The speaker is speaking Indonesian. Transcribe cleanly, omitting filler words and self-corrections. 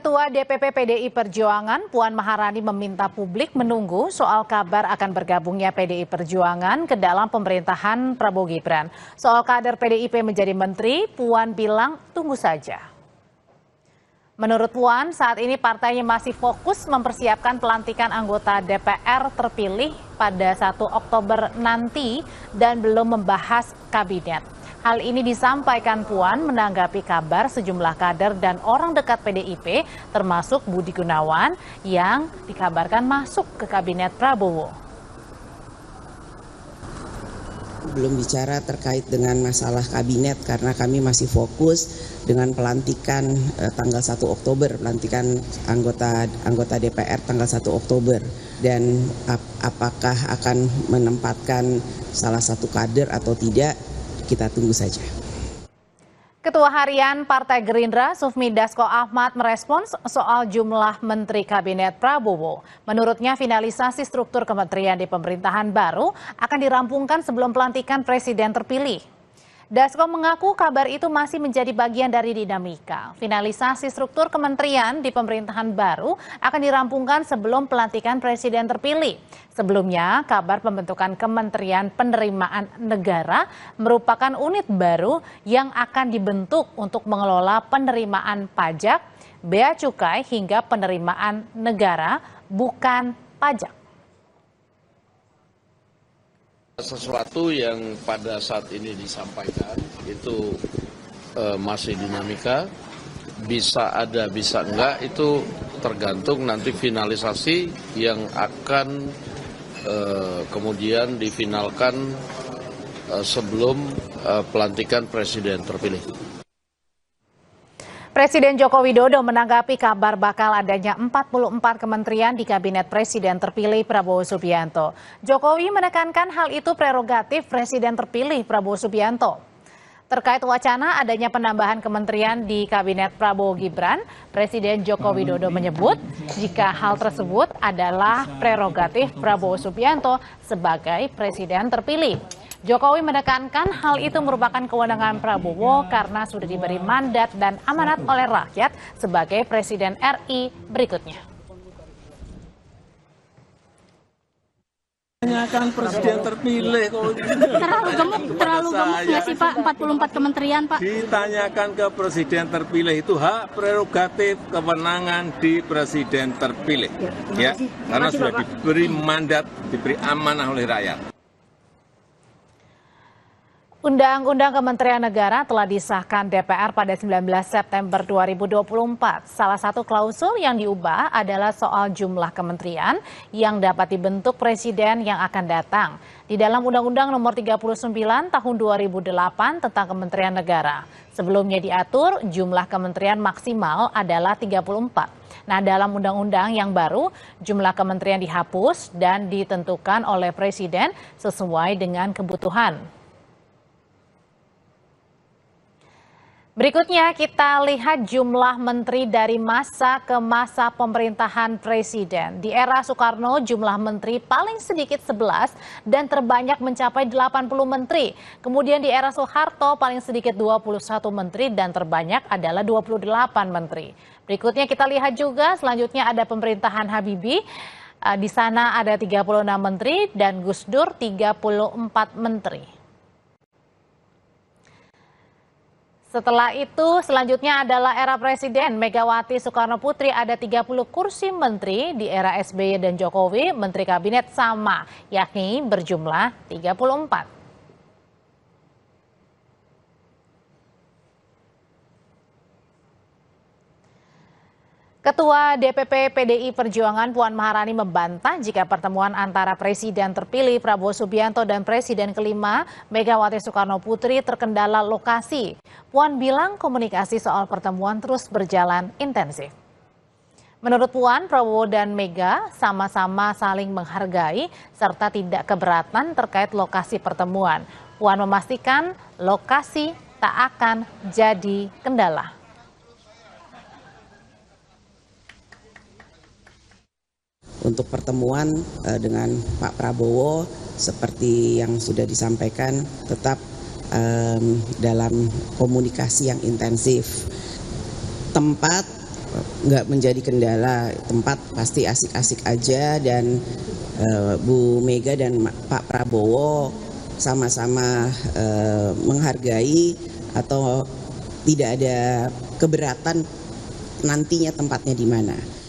Ketua DPP PDI Perjuangan Puan Maharani meminta publik menunggu soal kabar akan bergabungnya PDI Perjuangan ke dalam pemerintahan Prabowo Gibran. Soal kader PDIP menjadi menteri, Puan bilang tunggu saja. Menurut Puan, saat ini partainya masih fokus mempersiapkan pelantikan anggota DPR terpilih pada 1 Oktober nanti dan belum membahas kabinet. Hal ini disampaikan Puan menanggapi kabar sejumlah kader dan orang dekat PDIP termasuk Budi Gunawan yang dikabarkan masuk ke kabinet Prabowo. Belum bicara terkait dengan masalah kabinet karena kami masih fokus dengan pelantikan tanggal 1 Oktober, pelantikan anggota DPR tanggal 1 Oktober. Dan apakah akan menempatkan salah satu kader atau tidak, kita tunggu saja. Ketua Harian Partai Gerindra, Sufmi Dasko Ahmad, merespons soal jumlah menteri kabinet Prabowo. Menurutnya, finalisasi struktur kementerian di pemerintahan baru akan dirampungkan sebelum pelantikan presiden terpilih. Dasko mengaku kabar itu masih menjadi bagian dari dinamika. Finalisasi struktur kementerian di pemerintahan baru akan dirampungkan sebelum pelantikan presiden terpilih. Sebelumnya, kabar pembentukan Kementerian Penerimaan Negara merupakan unit baru yang akan dibentuk untuk mengelola penerimaan pajak, bea cukai hingga penerimaan negara bukan pajak. Sesuatu yang pada saat ini disampaikan itu masih dinamika, bisa ada bisa enggak itu tergantung nanti finalisasi yang akan kemudian difinalkan sebelum pelantikan presiden terpilih. Presiden Joko Widodo menanggapi kabar bakal adanya 44 kementerian di kabinet presiden terpilih Prabowo Subianto. Jokowi menekankan hal itu prerogatif presiden terpilih Prabowo Subianto. Terkait wacana adanya penambahan kementerian di kabinet Prabowo Gibran, Presiden Joko Widodo menyebut jika hal tersebut adalah prerogatif Prabowo Subianto sebagai presiden terpilih. Jokowi menekankan hal itu merupakan kewenangan Prabowo karena sudah diberi mandat dan amanat oleh rakyat sebagai Presiden RI berikutnya. Tanyakan presiden terpilih. Terlalu gemuk nggak sih Pak 44 kementerian Pak? Ditanyakan ke presiden terpilih, itu hak prerogatif kewenangan di presiden terpilih. Ya, karena sudah diberi mandat, diberi amanah oleh rakyat. Undang-Undang Kementerian Negara telah disahkan DPR pada 19 September 2024. Salah satu klausul yang diubah adalah soal jumlah kementerian yang dapat dibentuk presiden yang akan datang. Di dalam Undang-Undang Nomor 39 Tahun 2008 tentang Kementerian Negara. Sebelumnya diatur jumlah kementerian maksimal adalah 34. Nah, dalam undang-undang yang baru, jumlah kementerian dihapus dan ditentukan oleh presiden sesuai dengan kebutuhan. Berikutnya kita lihat jumlah menteri dari masa ke masa pemerintahan presiden. Di era Soekarno jumlah menteri paling sedikit 11 dan terbanyak mencapai 80 menteri. Kemudian di era Soeharto paling sedikit 21 menteri dan terbanyak adalah 28 menteri. Berikutnya kita lihat juga selanjutnya ada pemerintahan Habibie. Di sana ada 36 menteri dan Gus Dur 34 menteri. Setelah itu selanjutnya adalah era Presiden Megawati Soekarno Putri, ada 30 kursi menteri. Di era SBY dan Jokowi menteri kabinet sama, yakni berjumlah 34. Ketua DPP PDI Perjuangan Puan Maharani membantah jika pertemuan antara Presiden terpilih Prabowo Subianto dan Presiden kelima Megawati Soekarno Putri terkendala lokasi. Puan bilang komunikasi soal pertemuan terus berjalan intensif. Menurut Puan, Prabowo dan Mega sama-sama saling menghargai serta tidak keberatan terkait lokasi pertemuan. Puan memastikan lokasi tak akan jadi kendala. Untuk pertemuan dengan Pak Prabowo seperti yang sudah disampaikan tetap dalam komunikasi yang intensif. Tempat nggak menjadi kendala. Tempat pasti asik-asik aja, dan Bu Mega dan Pak Prabowo sama-sama menghargai atau tidak ada keberatan nantinya tempatnya di mana.